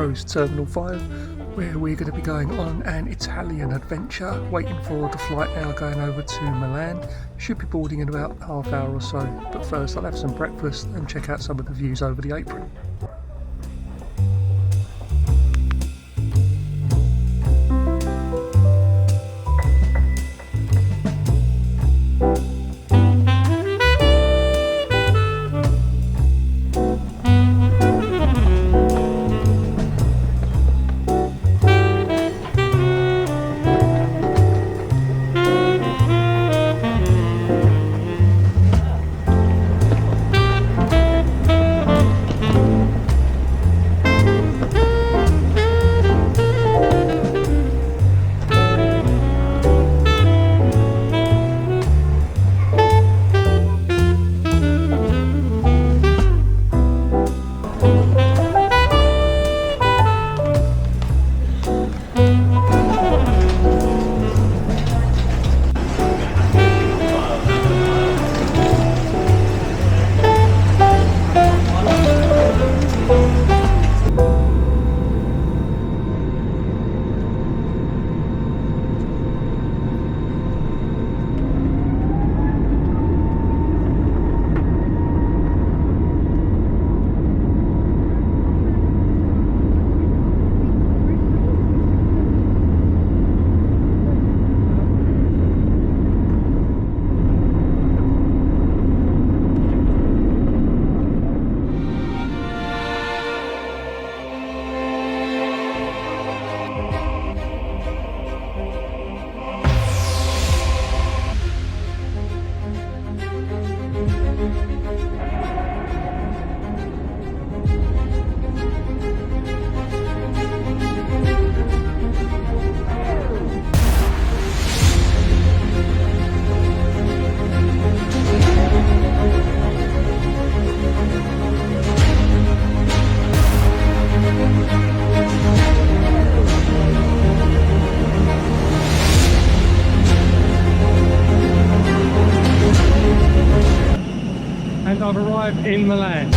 metro is Terminal 5, where we're going to be going on an Italian adventure, waiting for the flight now going over to Milan. Should be boarding in about half hour or so, but first I'll have some breakfast and check out some of the views over the apron. And I've arrived in Milan.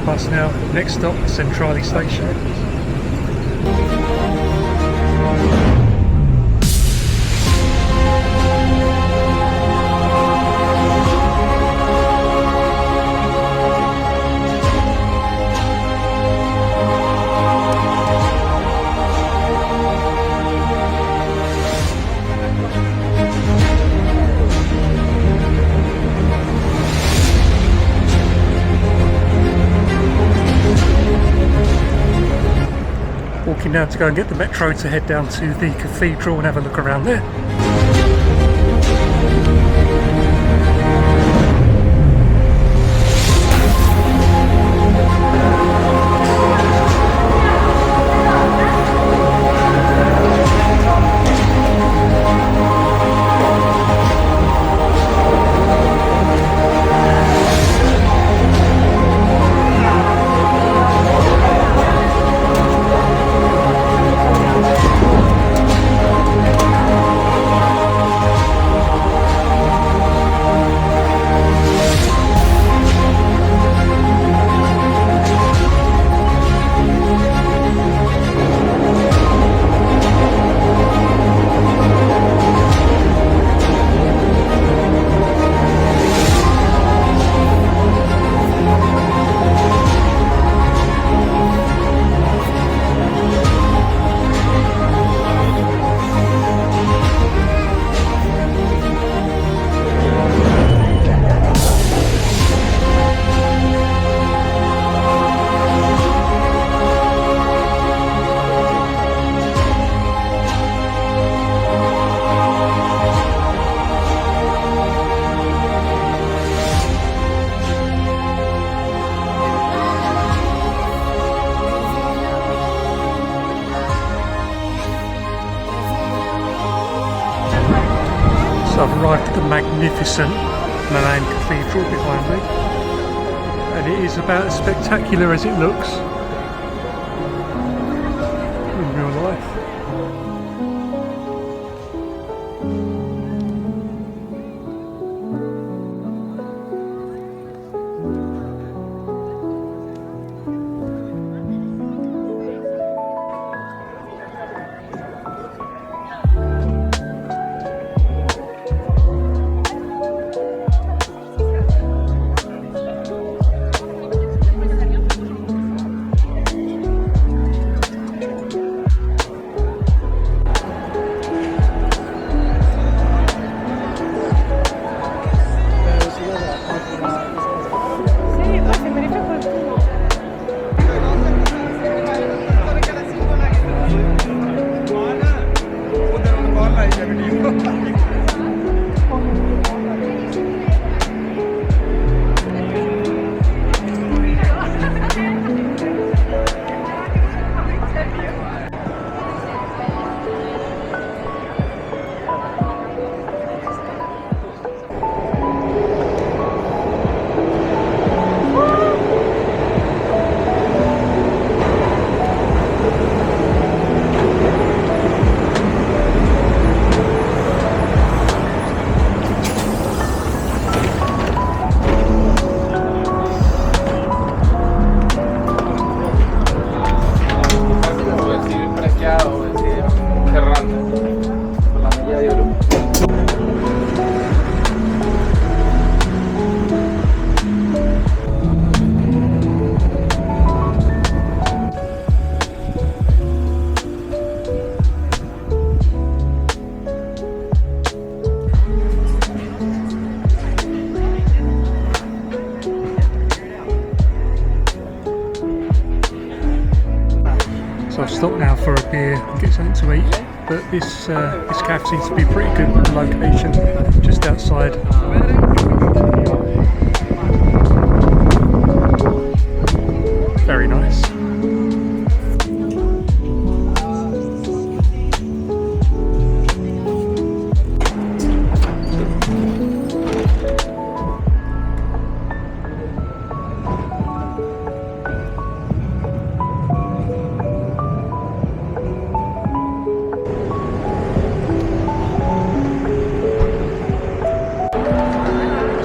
Bus now. Next stop, Centrale Station. Walking now to go and get the metro to head down to the cathedral and have a look around there. So I've arrived at the magnificent Milan Cathedral behind me, and it is about as spectacular as it looks in real life. So I've stopped now for a beer and get something to eat, but this cafe seems to be a pretty good location, just outside. Very nice.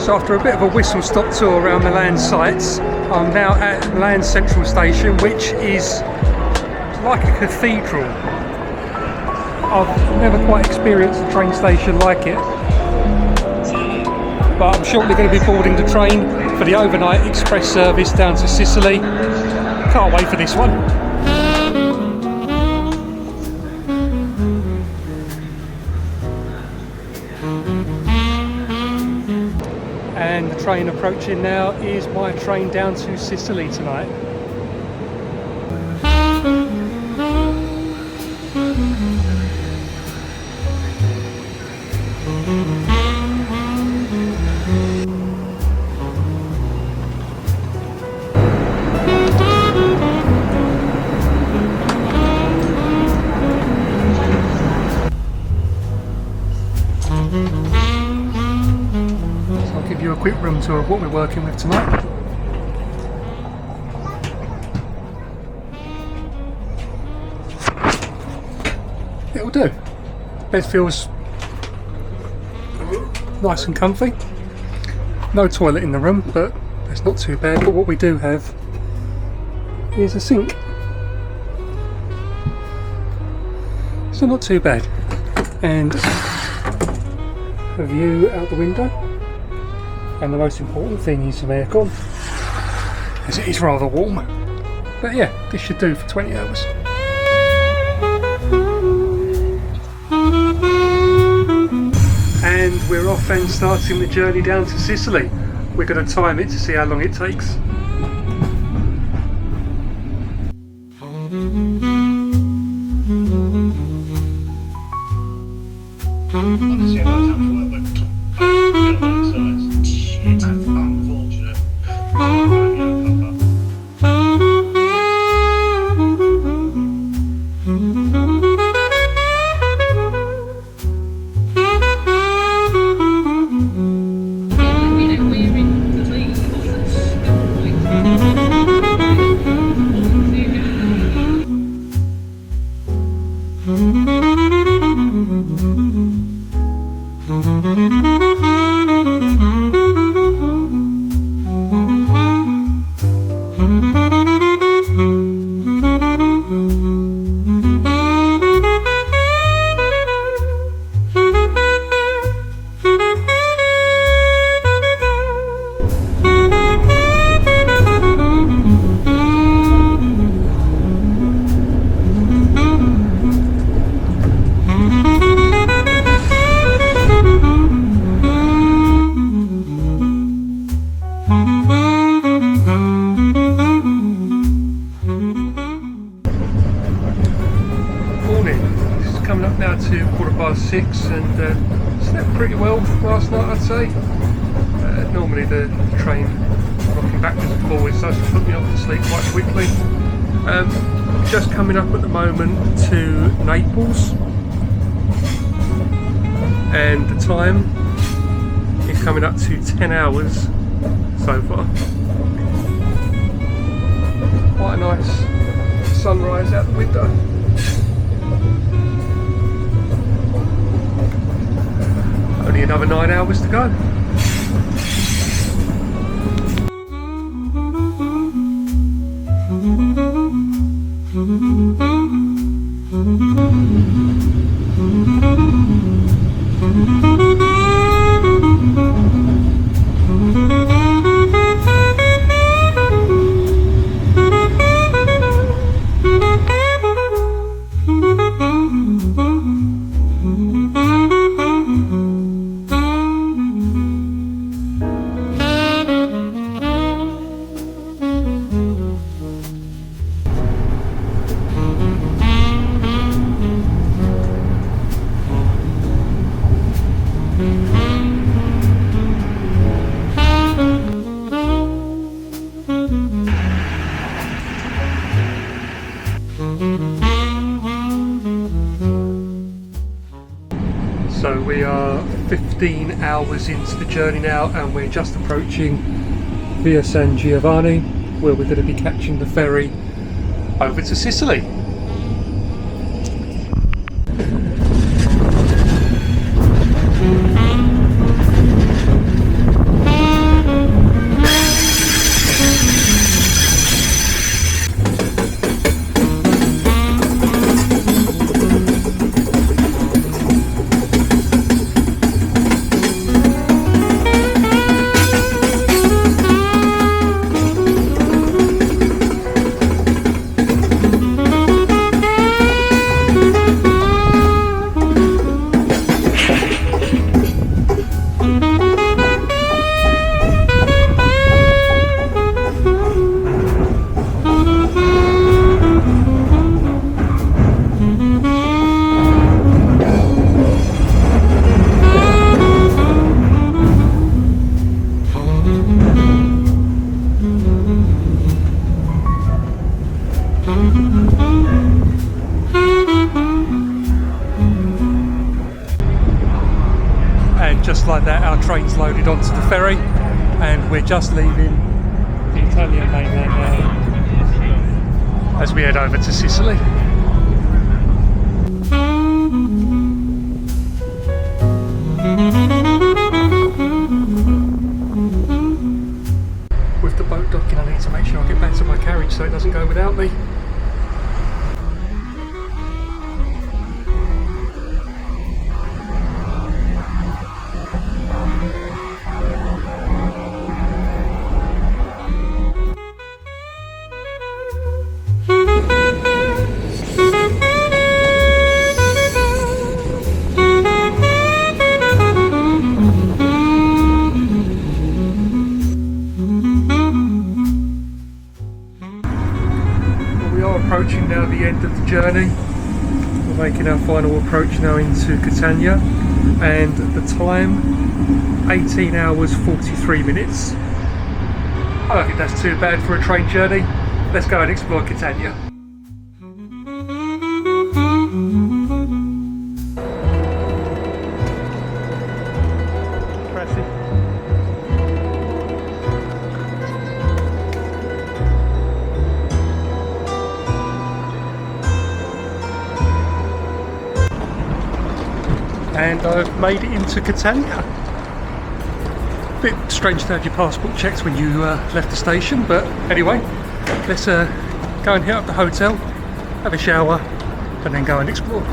So after a bit of a whistle-stop tour around Milan sites, I'm now at Milan Central Station, which is like a cathedral. I've never quite experienced a train station like it, but I'm shortly going to be boarding the train for the overnight express service down to Sicily. Can't wait for this one. And the train approaching now is my train down to Sicily tonight. Give you a quick room tour of what we're working with tonight. It'll do. Bed feels nice and comfy. No toilet in the room, but it's not too bad. But what we do have is a sink, so not too bad. And a view out the window. And the most important thing is some aircon, as it is rather warm. But yeah, this should do for 20 hours. And we're off and starting the journey down to Sicily. We're going to time it to see how long it takes. Coming up now to 6:15 and slept pretty well last night, I'd say. Normally the train rocking backwards and forwards does put me off to sleep quite quickly. Just coming up at the moment to Naples, and the time is coming up to 10 hours so far. Quite a nice sunrise out the window. Only another 9 hours to go. So we are 15 hours into the journey now, and we're just approaching Via San Giovanni, where we're going to be catching the ferry over to Sicily. And just like that, our train's loaded onto the ferry, and we're just leaving the Italian mainland now as we head over to Sicily. With the boat docking, I need to make sure I get back to my carriage so it doesn't go without me. Approaching now the end of the journey. We're making our final approach now into Catania, and the time 18 hours 43 minutes. I don't think that's too bad for a train journey. Let's go and explore Catania. and I've made it into Catania. Bit strange to have your passport checked when you left the station, but anyway, let's go and hit up the hotel, have a shower, and then go and explore.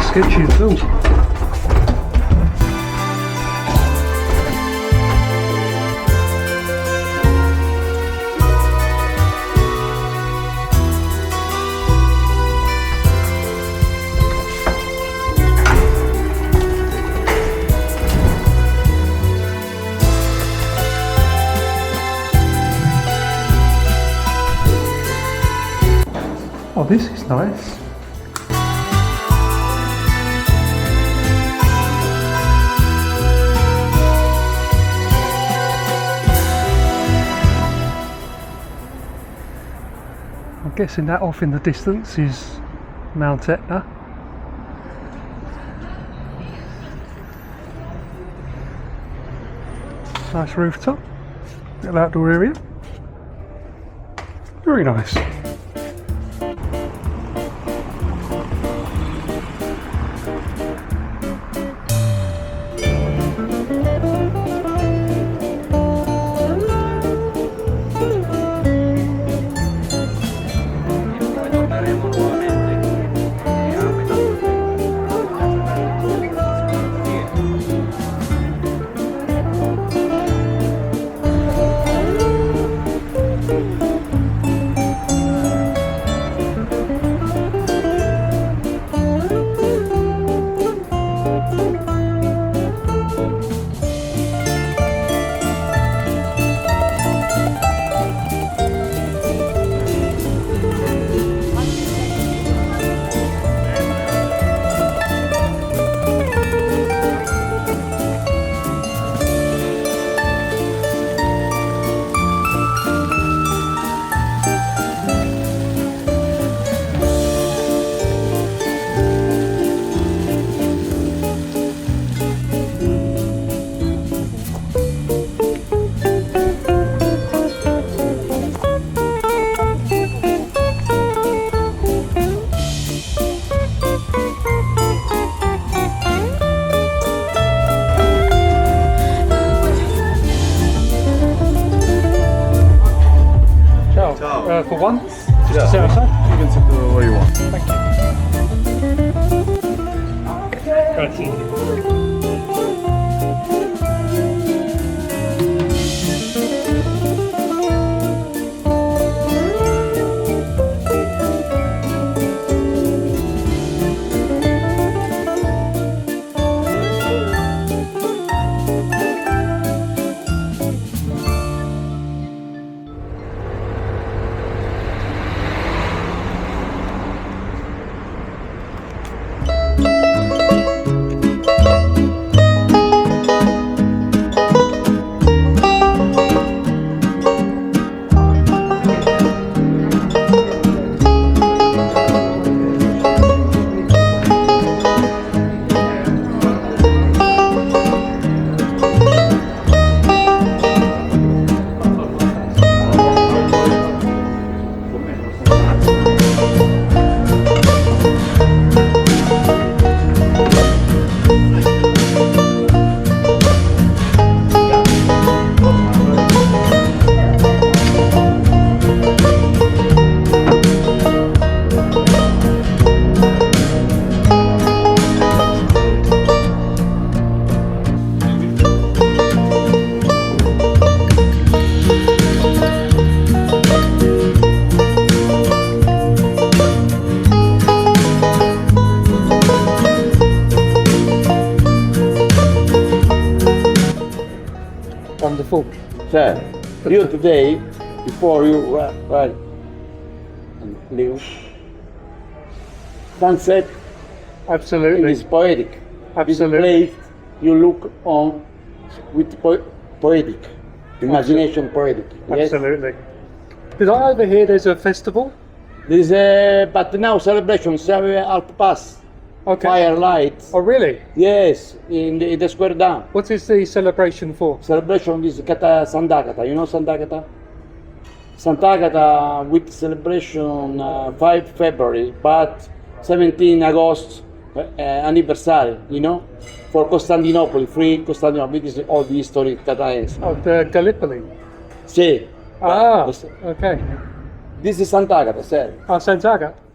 Sketchy as well. Oh, this is nice. I'm guessing that off in the distance is Mount Etna. Nice rooftop, little outdoor area. Very nice. For one? Just sit outside? You can sit where you want. Thank you. Grazie. Wonderful. So, you today, before you ride and leave, sunset. Absolutely. It's poetic. Absolutely. This place you look on with poetic, imagination poetic. Yes? Absolutely. Did I overhear there's a festival? This is but now celebration 7:30. Okay. Fire lights. Oh, really? Yes, in the square down. What is the celebration for? Celebration is Sant'Agata. You know Sant'Agata? Sant'Agata with celebration 5 February, but 17 August anniversary. You know, for Constantinople, free Constantinople. This is all the history that I have. Oh, the Gallipoli. Sì. Ah, okay. This is Sant'Agata, sir. Oh, Sant'Agata.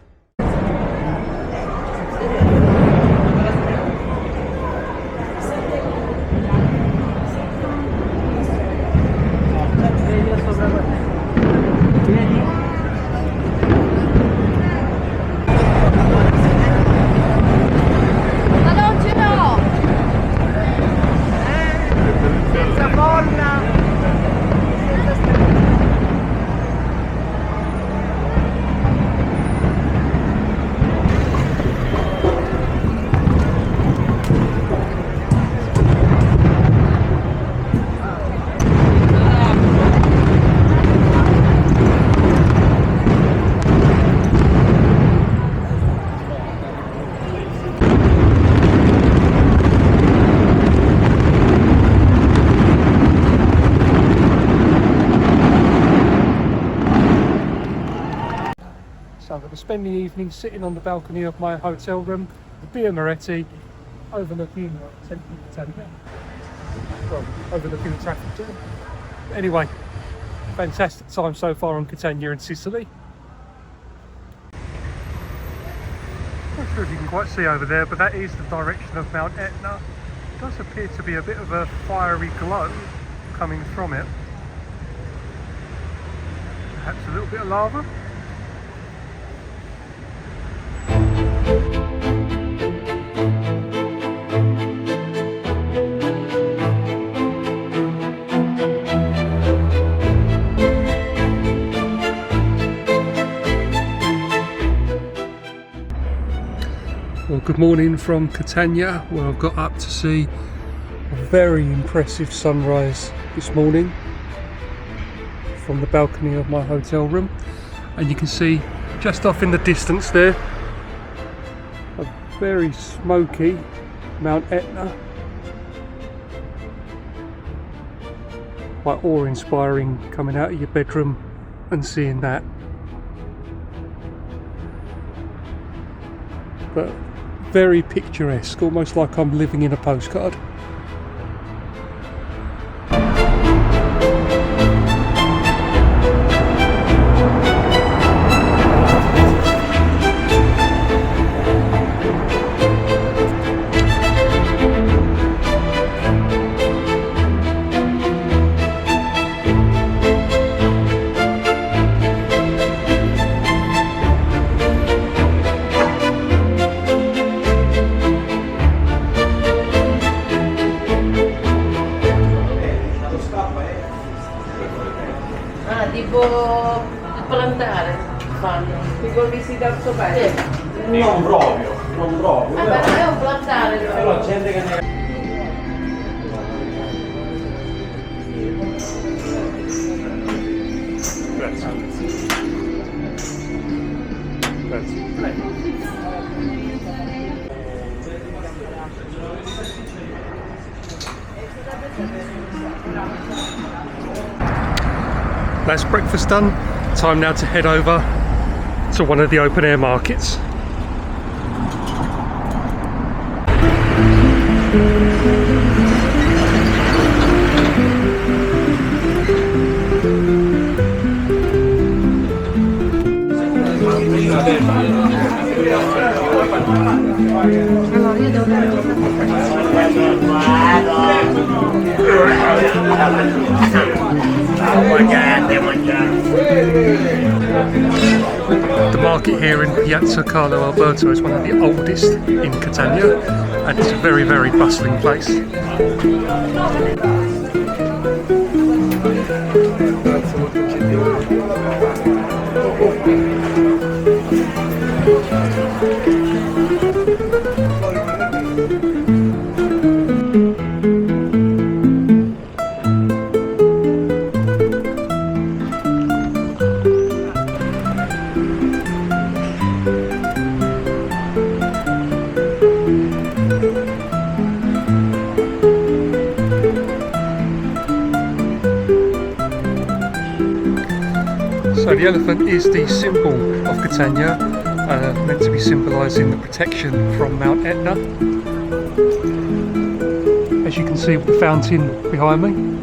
Ma non ce l'ho! Senza forna! So I'm going to spend the evening sitting on the balcony of my hotel room, the beer Moretti, overlooking central Catania. Well, overlooking the traffic jam. Anyway, fantastic time so far on Catania and Sicily. Not sure if you can quite see over there, but that is the direction of Mount Etna. It does appear to be a bit of a fiery glow coming from it. Perhaps a little bit of lava. Well, good morning from Catania, where I've got up to see a very impressive sunrise this morning from the balcony of my hotel room. And you can see just off in the distance there a very smoky Mount Etna. Quite awe-inspiring coming out of your bedroom and seeing that. But very picturesque, almost like I'm living in a postcard. Ah, tipo il plantare fanno. Tipo visita al sopra. Non proprio, non proprio. Vabbè, non è un plantare però. Gente che ne... That's breakfast done. Time now to head over to one of the open air markets. The market here in Piazza Carlo Alberto is one of the oldest in Catania, and it's a very, very bustling place. the elephant is the symbol of Catania, meant to be symbolising the protection from Mount Etna. As you can see with the fountain behind me.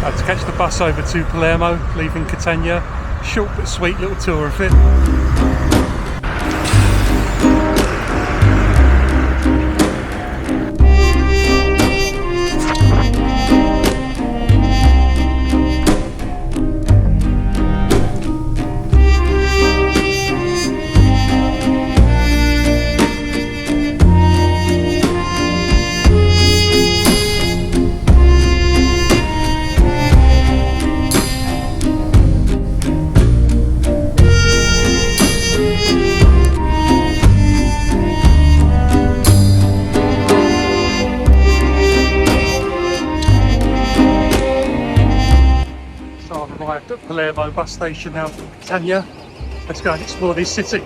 To catch the bus over to Palermo, leaving Catania. Short but sweet little tour of it. Arrived at Palermo bus station now from Catania. Let's go and explore this city.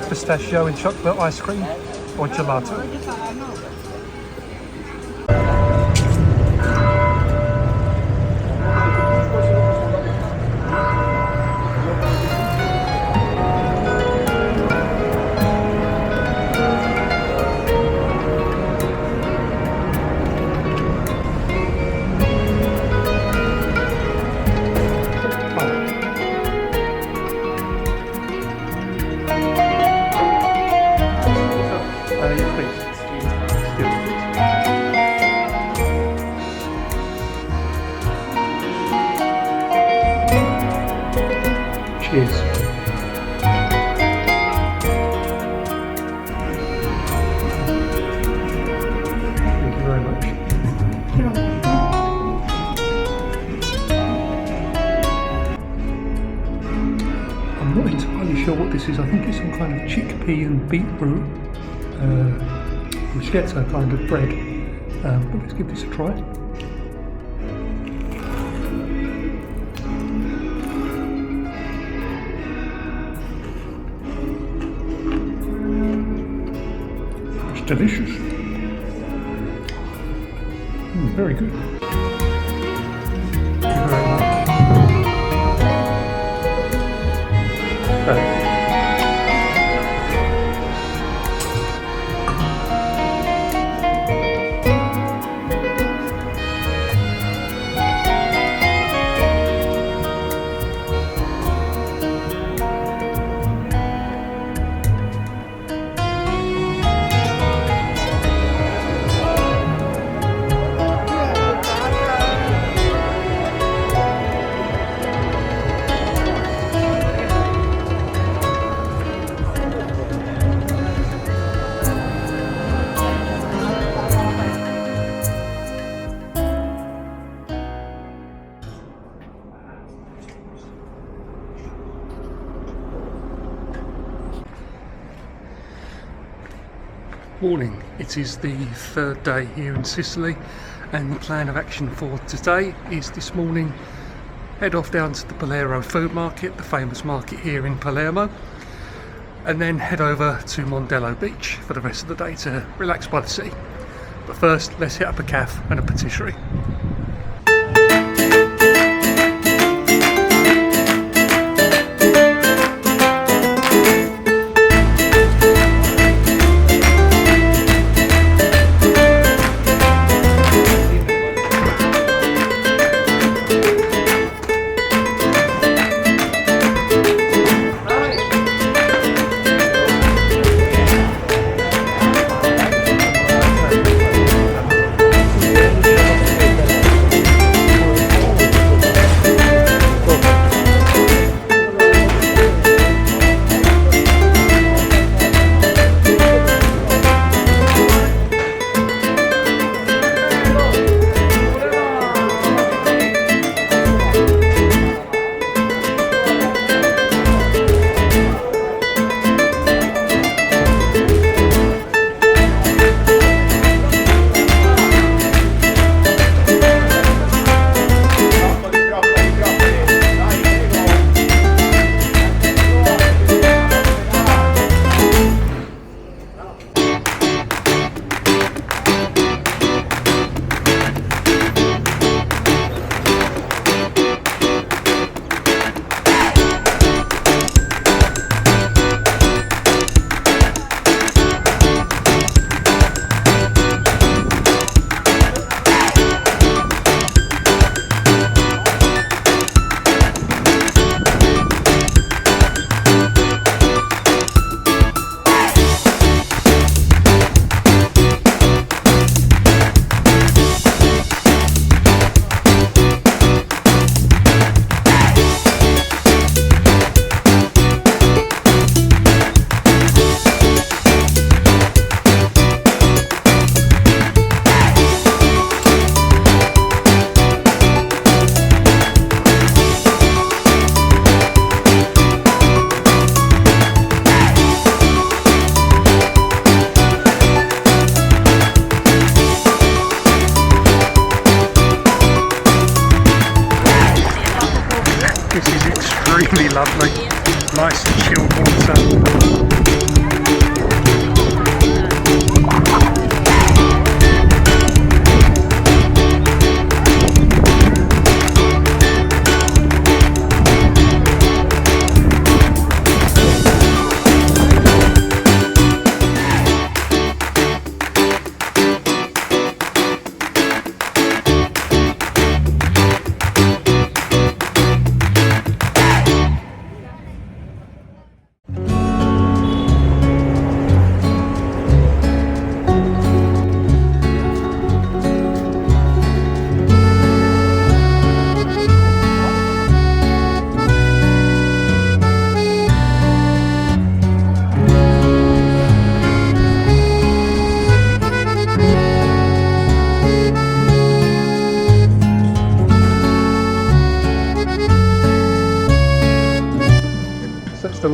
Pistachio and chocolate ice cream or gelato. Please. is, I think it's some kind of chickpea and beetroot bruschetta kind of bread. But let's give this a try. It's delicious. Very good. Thank you very much. Morning. It is the third day here in Sicily, and the plan of action for today is this morning head off down to the Palermo food market, the famous market here in Palermo, and then head over to Mondello Beach for the rest of the day to relax by the sea. But first, let's hit up a cafe and a patisserie.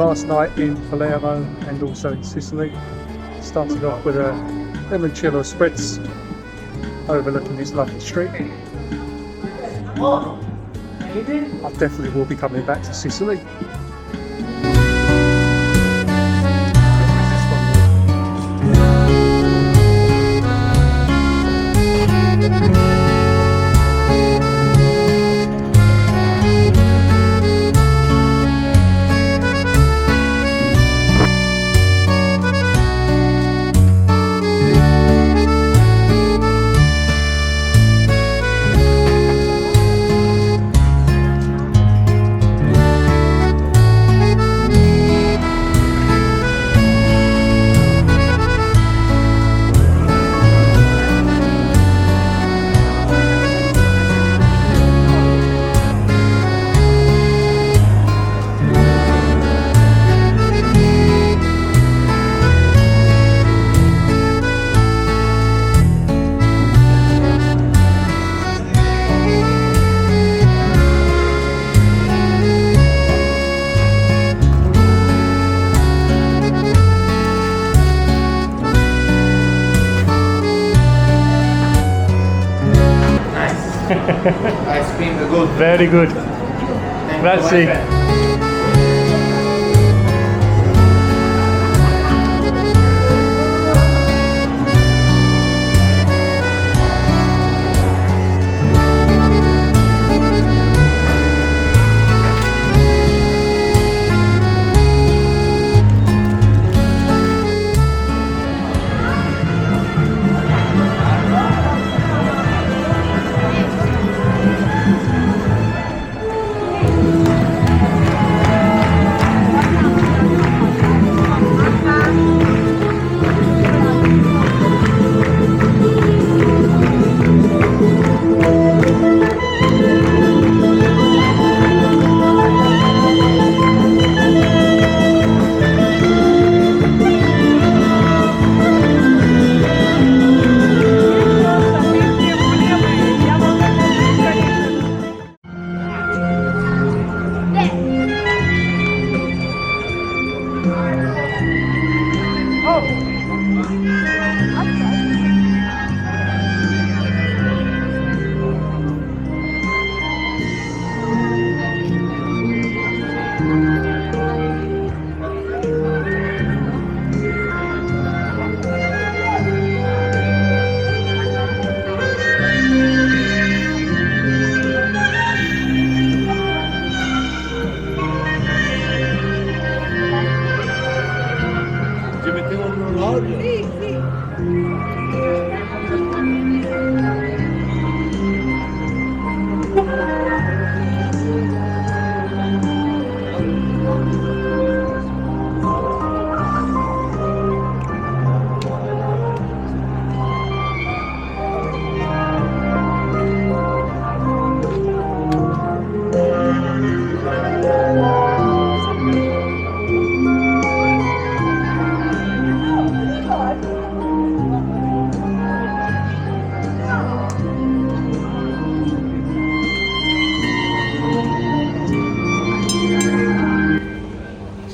last night in Palermo and also in Sicily. Started off with a limoncello spritz overlooking this lovely street. I definitely will be coming back to Sicily. Ice cream, good. Very good. Grazie.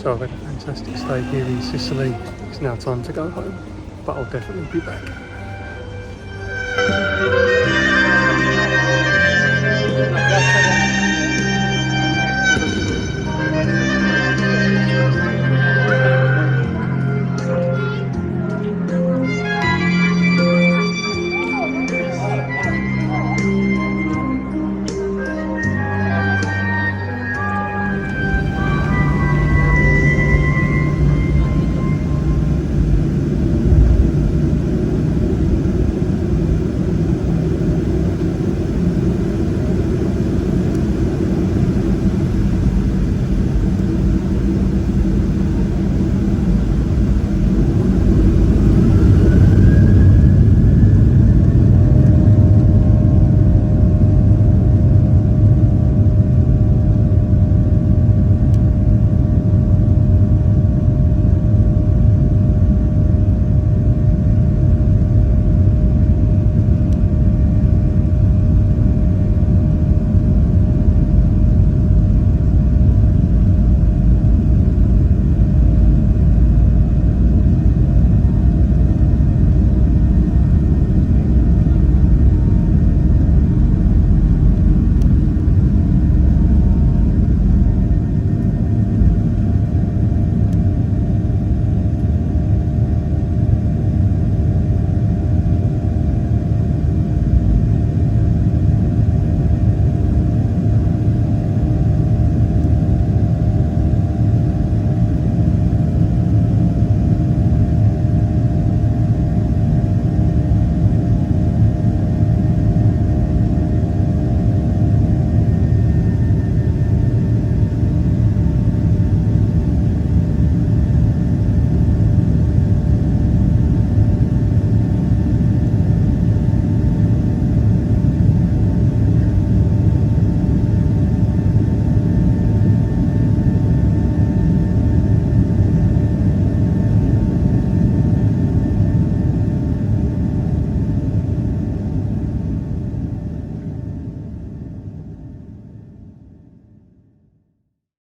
So I've had a fantastic stay here in Sicily. It's now time to go home, but I'll definitely be back.